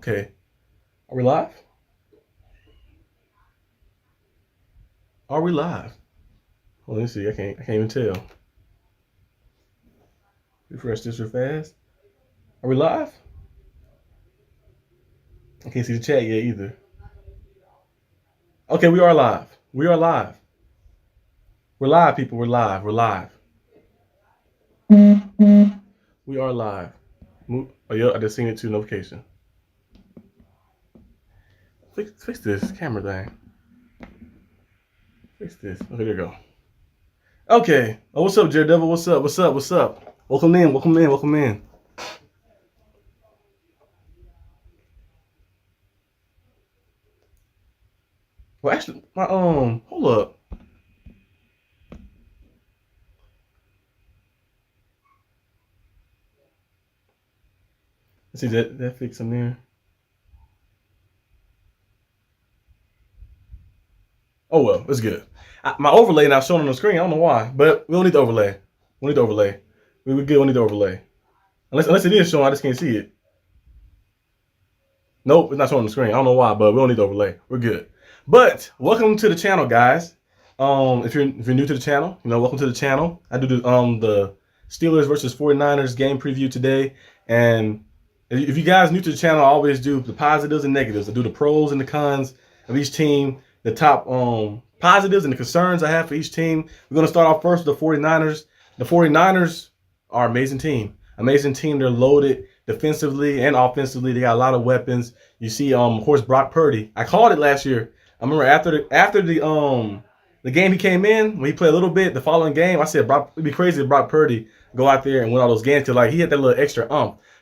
Okay. Are we live? Are we live? Well, let me see. I can't even tell. Refresh this real fast. Are we live? I can't see the chat yet either. Okay, we are live. We are live. We're live, people. We're live. We're live. We are live. Oh, yeah, I just seen it too. Notification. Fix this camera thing. Fix this. Okay, there you go. Okay. Oh, what's up, Jared Devil? What's up? What's up? What's up? Welcome in. Welcome in. Welcome in. Well, actually, hold up. Let's see that fix them there. Oh well, it's good. My overlay not showing on the screen. I don't know why, but we don't need the overlay. We need the overlay. We're good. We need the overlay. Unless it is showing, I just can't see it. Nope, it's not showing on the screen. I don't know why, but we don't need the overlay. We're good. But welcome to the channel, guys. If you're new to the channel, welcome to the channel. I do the Steelers versus 49ers game preview today, and if you guys new to the channel, I always do the positives and negatives. I do the pros and the cons of each team, the top positives and the concerns I have for each team. We're going to start off first with the 49ers. The 49ers are an amazing team. Amazing team. They're loaded defensively and offensively. They got a lot of weapons. You see, of course, Brock Purdy. I called it last year. I remember after the game he came in, when he played a little bit, the following game, I said it'd be crazy if Brock Purdy go out there and win all those games, because he had that little extra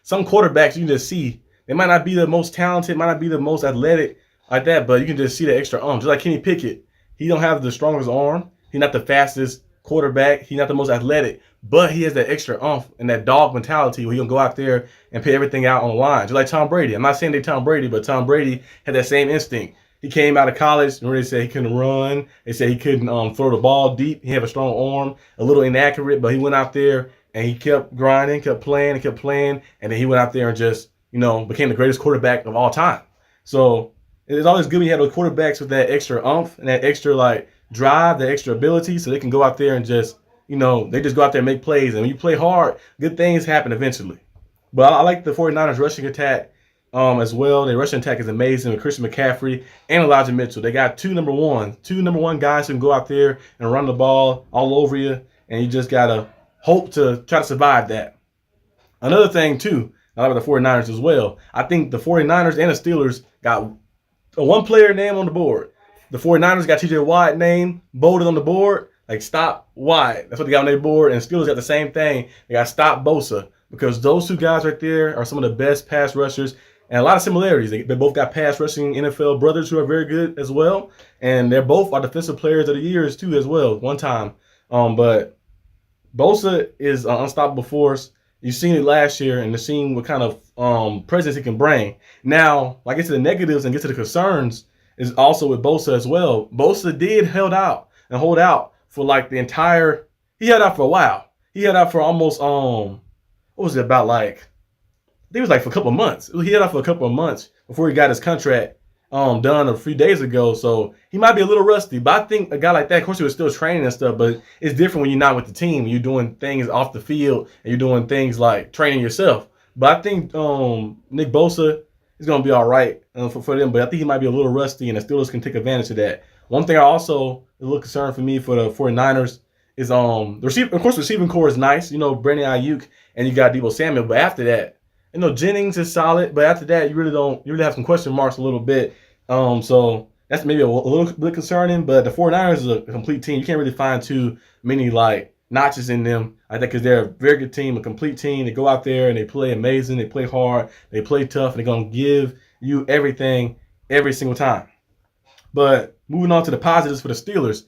Some quarterbacks you can just see, they might not be the most talented, might not be the most athletic like that, but you can just see the extra Just like Kenny Pickett. He don't have the strongest arm. He's not the fastest quarterback. He's not the most athletic, but he has that extra and that dog mentality where he can go out there and put everything out on the line. Just like Tom Brady. I'm not saying they're Tom Brady, but Tom Brady had that same instinct. He came out of college, remember they said he couldn't run. They said he couldn't throw the ball deep. He had a strong arm, a little inaccurate, but he went out there and he kept grinding, kept playing, and then he went out there and just, became the greatest quarterback of all time. So it's always good when you have those quarterbacks with that extra and that extra drive, that extra ability, so they can go out there and just, they just go out there and make plays. And when you play hard, good things happen eventually. But I like the 49ers rushing attack as well. Their rushing attack is amazing with Christian McCaffrey and Elijah Mitchell. They got two number one guys who can go out there and run the ball all over you, and you just got to hope to try to survive that. Another thing, too, I like the 49ers as well. I think the 49ers and the Steelers got a one-player name on the board. The 49ers got TJ Watt name bolded on the board, like Stop Watt. That's what they got on their board. And the Steelers got the same thing. They got Stop Bosa, because those two guys right there are some of the best pass rushers, and a lot of similarities. They both got pass rushing NFL brothers who are very good as well, and they're both our defensive players of the years too as well, one time. But Bosa is an unstoppable force. You've seen it last year, and you've seen what kind of presence he can bring. Now, I get to the negatives and get to the concerns is also with Bosa as well. Bosa did hold out for the entire. He held out for a while. He held out for almost what was it about I think it was for a couple of months. He held out for a couple of months before he got his contract done a few days ago. So he might be a little rusty, but I think a guy like that, of course, he was still training and stuff, but it's different when you're not with the team. You're doing things off the field and you're doing things like training yourself. But I think Nick Bosa is going to be all right for them, but I think he might be a little rusty, and the Steelers can take advantage of that. One thing I also is a little concerned for me for the 49ers is the receiving core is nice. Brandon Ayuk, and you got Deebo Samuel, but after that, Jennings is solid, but after that, you really have some question marks a little bit. So that's maybe a little bit concerning, but the 49ers is a complete team. You can't really find too many notches in them. I think because they're a very good team, a complete team. They go out there and they play amazing. They play hard. They play tough. And they're going to give you everything every single time. But moving on to the positives for the Steelers.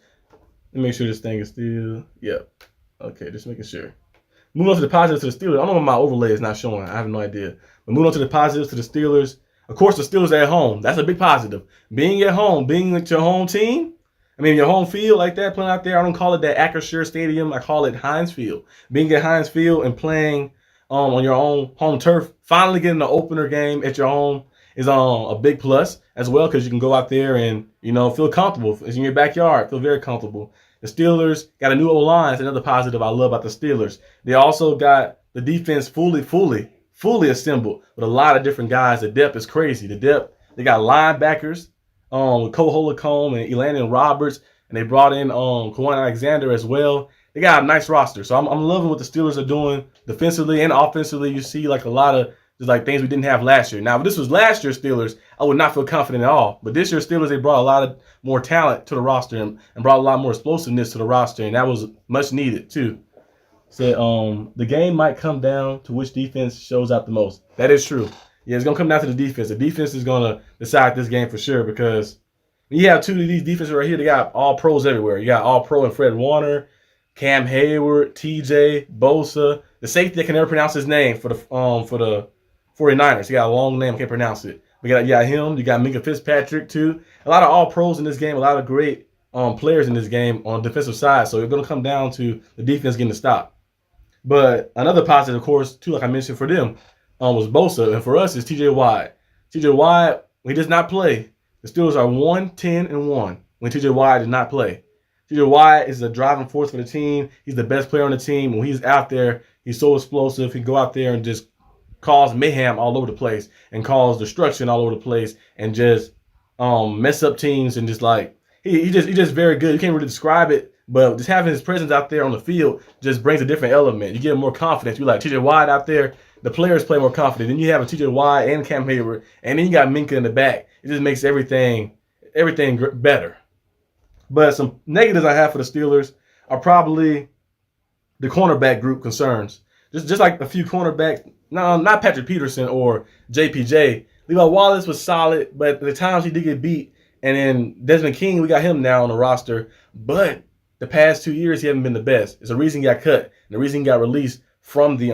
Let me make sure this thing is still, yep. Okay, just making sure. Moving on to the positives to the Steelers. I don't know why my overlay is not showing. I have no idea. But moving on to the positives to the Steelers. Of course, the Steelers are at home. That's a big positive. Being at home, being with your home team, your home field like that, playing out there. I don't call it that Acrisure Stadium. I call it Heinz Field. Being at Heinz Field and playing on your own home turf, finally getting the opener game at your home. is a big plus as well, because you can go out there and, you know, feel comfortable. It's in your backyard, feel very comfortable. The Steelers got a new O-line. It's another positive I love about the Steelers. They also got the defense fully assembled with a lot of different guys. The depth is crazy. The depth, they got linebackers with Cole Holcomb and Elandon Roberts, and they brought in Kawhi Alexander as well. They got a nice roster. So I'm loving what the Steelers are doing defensively and offensively. You see like a lot of just like things we didn't have last year. Now, if this was last year's Steelers, I would not feel confident at all. But this year's Steelers, they brought a lot of more talent to the roster and brought a lot more explosiveness to the roster, and that was much needed too. Said the game might come down to which defense shows out the most. That is true. Yeah, it's gonna come down to the defense. The defense is gonna decide this game for sure, because when you have two of these defenses right here, they got all pros everywhere. You got all pro and Fred Warner, Cam Hayward, TJ, Bosa, the safety that can never pronounce his name for the 49ers. He got a long name, can't pronounce it. You got him. You got Minka Fitzpatrick too. A lot of all pros in this game. A lot of great players in this game on the defensive side. So it's going to come down to the defense getting the stop. But another positive, of course, too, like I mentioned for them, was Bosa, and for us is TJ Watt. TJ Watt, when he does not play, the Steelers are 1-10-1 when TJ Watt does not play. TJ Watt is a driving force for the team. He's the best player on the team. When he's out there, he's so explosive. He can go out there and just cause mayhem all over the place and cause destruction all over the place and just mess up teams, and just like he's just very good. You can't really describe it, but just having his presence out there on the field just brings a different element. You get more confidence. You like TJ Watt out there, the players play more confident. Then you have a TJ Watt and Cam Hayward, and then you got Minka in the back. It just makes everything better. But some negatives I have for the Steelers are probably the cornerback group concerns. Just like a few cornerbacks. No, not Patrick Peterson or JPJ. Levi Wallace was solid, but at the times he did get beat. And then Desmond King, we got him now on the roster. But the past 2 years, he hasn't been the best. It's the reason he got cut. And the reason he got released from the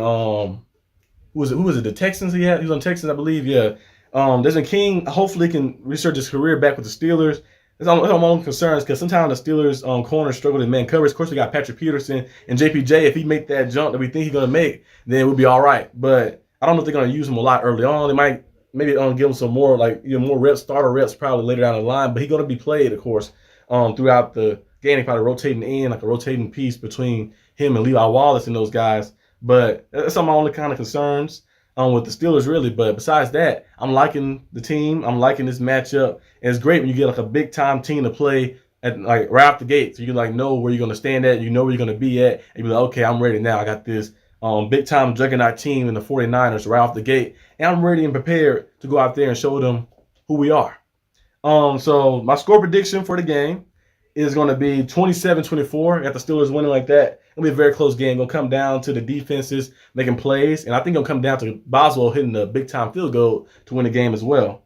who was it? The Texans he had? He was on Texans, I believe. Yeah. Desmond King, hopefully can research his career back with the Steelers. That's my own concerns, because sometimes the Steelers corners struggle in man coverage. Of course, we got Patrick Peterson and JPJ. If he make that jump that we think he's going to make, then we'll be all right. But I don't know if they're going to use him a lot early on. They might maybe give him some more, like, more reps, starter reps probably later down the line. But he's going to be played, of course, throughout the game. They probably rotating in, like a rotating piece between him and Levi Wallace and those guys. But that's some of my only kind of concerns with the Steelers, really. But besides that, I'm liking the team. I'm liking this matchup. And it's great when you get like a big time team to play at like right off the gate. So you like know where you're gonna stand at, you know where you're gonna be at, and you're like, okay, I'm ready now. I got this big time juggernaut team in the 49ers right off the gate, and I'm ready and prepared to go out there and show them who we are. So my score prediction for the game is going to be 27-24. Got the Steelers winning like that. It'll be a very close game. Going to come down to the defenses making plays, and I think it'll come down to Boswell hitting the big time field goal to win the game as well.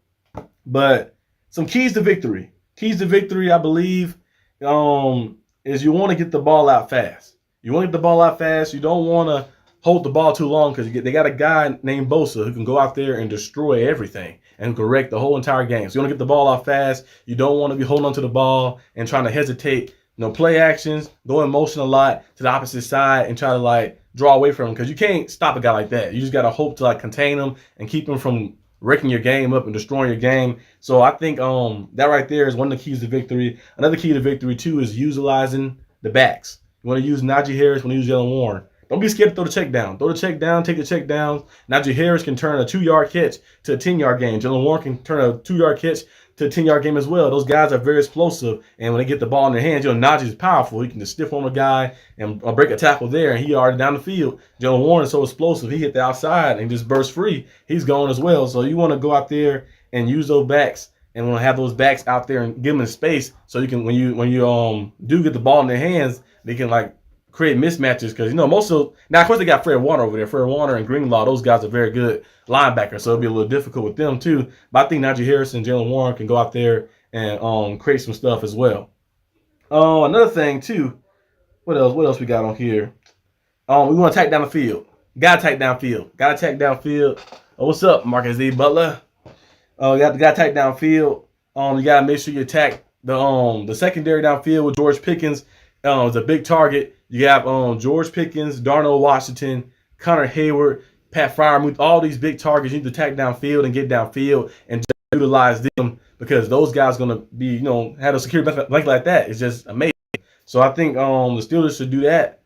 But some keys to victory. Keys to victory, I believe, is you want to get the ball out fast. You want to get the ball out fast. You don't want to hold the ball too long, because they got a guy named Bosa who can go out there and destroy everything and correct the whole entire game. So you want to get the ball out fast. You don't want to be holding on to the ball and trying to hesitate. Play actions, go in motion a lot to the opposite side and try to like draw away from him, because you can't stop a guy like that. You just got to hope to like contain him and keep him from wrecking your game up and destroying your game. So I think that right there is one of the keys to victory. Another key to victory too is utilizing the backs. You want to use Najee Harris, you want to use Jalen Warren. Don't be scared to throw the check down. Throw the check down, take the check down. Najee Harris can turn a 2-yard catch to a 10-yard game. Jalen Warren can turn a 2-yard catch to a 10-yard game as well. Those guys are very explosive, and when they get the ball in their hands, Najee's powerful. He can just stiff on a guy and break a tackle there, and he already down the field. Jalen Warren is so explosive. He hit the outside and just burst free. He's gone as well. So you want to go out there and use those backs, and want to have those backs out there and give them space, so you can when you do get the ball in their hands, they can like create mismatches, because most of now of course they got Fred Warner over there. Fred Warner and Greenlaw, those guys are very good linebackers, so it'll be a little difficult with them too. But I think Najee Harris and Jalen Warren can go out there and create some stuff as well. Another thing too, what else we got on here? We want to attack down the field. Gotta attack downfield. What's up, Marcus D. Butler? You got to attack downfield. You gotta make sure you attack the secondary downfield with George Pickens. It's a big target. You have George Pickens, Darnell Washington, Connor Hayward, Pat Freiermuth, all these big targets. You need to attack downfield and get downfield and utilize them because those guys gonna be, have a security blanket like that. It's just amazing. So I think the Steelers should do that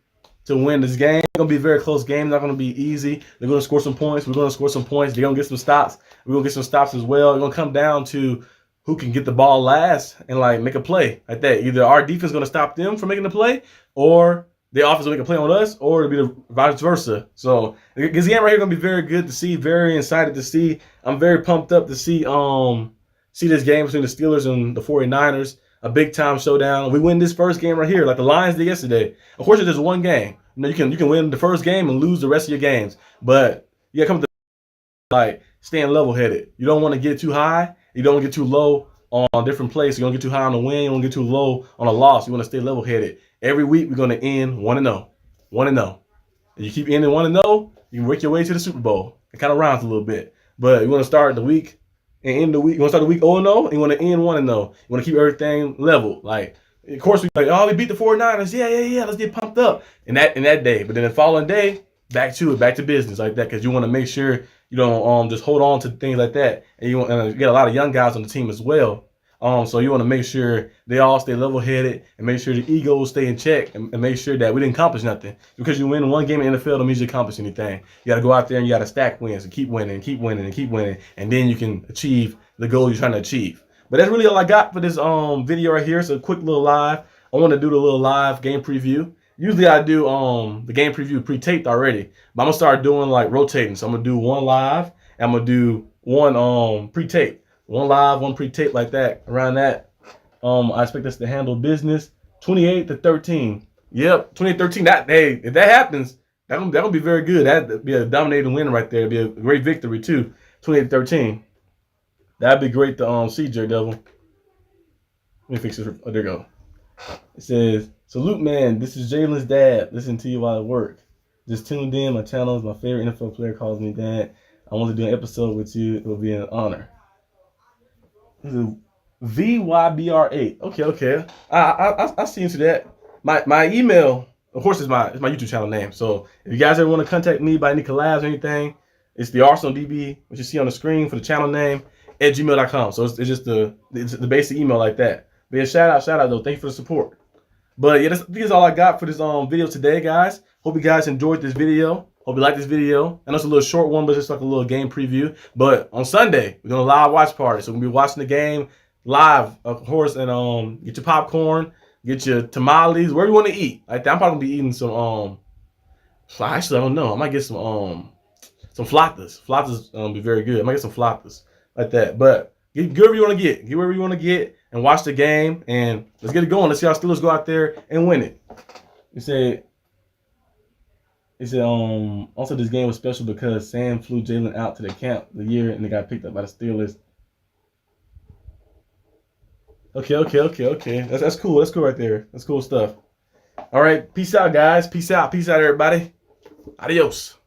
to win this game. It's gonna be a very close game. Not gonna be easy. They're gonna score some points. We're gonna score some points. They're gonna get some stops. We're gonna get some stops as well. It's gonna come down to who can get the ball last and like make a play like that. Either our defense is gonna stop them from making the play, or the offense will make a play on us, or it'll be the vice versa. So this game right here gonna be very good to see. Very excited to see. I'm very pumped up to see this game between the Steelers and the 49ers. A big time showdown. We win this first game right here, like the Lions did yesterday. Of course, it's just one game. You can win the first game and lose the rest of your games, but you gotta come to like staying level headed. You don't want to get too high. You don't want to get too low on different plays. You don't get too high on the win. You don't get too low on a loss. You want to stay level headed. Every week we're gonna end 1-0, 1-0. And you keep ending 1-0, you can work your way to the Super Bowl. It kind of rhymes a little bit, but you want to start the week and end the week. You want to start the week 0-0, and you want to end 1-0. You want to keep everything level. Like, of course, we we beat the 49ers. Yeah. Let's get pumped up in that day. But then the following day, back to business like that, because you want to make sure you don't just hold on to things like that. And you want to get a lot of young guys on the team as well. So you want to make sure they all stay level-headed and make sure the egos stay in check and make sure that we didn't accomplish nothing. Because you win one game in the NFL don't mean you accomplish anything. You got to go out there and you got to stack wins and keep winning, and then you can achieve the goal you're trying to achieve. But that's really all I got for this video right here. It's a quick little live. I want to do the little live game preview. Usually I do the game preview pre-taped already, but I'm gonna start doing like rotating. So I'm gonna do one live and I'm gonna do one pre-taped. One live, one pre-tape like that. Around that, I expect us to handle business. 28-13. Yep, 28-13. If that happens, that'll be very good. That'd be a dominating win right there. It'd be a great victory too. 28-13. That'd be great to see, Daredevil. Let me fix it. Oh, there you go. It says, "Salute, man. This is Jalen's dad. Listen to you while at work. Just tuned in. My channel is my favorite NFL player. Calls me dad. I want to do an episode with you. It will be an honor." VYBR8. Okay. I see into that. My email, of course, is my YouTube channel name. So if you guys ever want to contact me by any collabs or anything, it's the ArsenalDB, which you see on the screen for the channel name, at gmail.com. So it's just the basic email like that. But yeah, shout out though. Thank you for the support. But yeah, that's all I got for this video today, guys. Hope you guys enjoyed this video. Hope you like this video. I know it's a little short one, but it's like a little game preview. But on Sunday, we're doing a live watch party. So we're going to be watching the game live, of course. And get your popcorn, get your tamales, wherever you want to eat. Like that. I'm probably going to be eating some, actually, I don't know. I might get some flautas. Flautas be very good. I might get some flautas like that. But get wherever you want to get. Get wherever you want to get and watch the game. And let's get it going. Let's see how Steelers go out there and win it. He said, also this game was special because Sam flew Jalen out to the camp the year and they got picked up by the Steelers. Okay. That's cool. That's cool right there. That's cool stuff. All right. Peace out, guys. Peace out, everybody. Adios.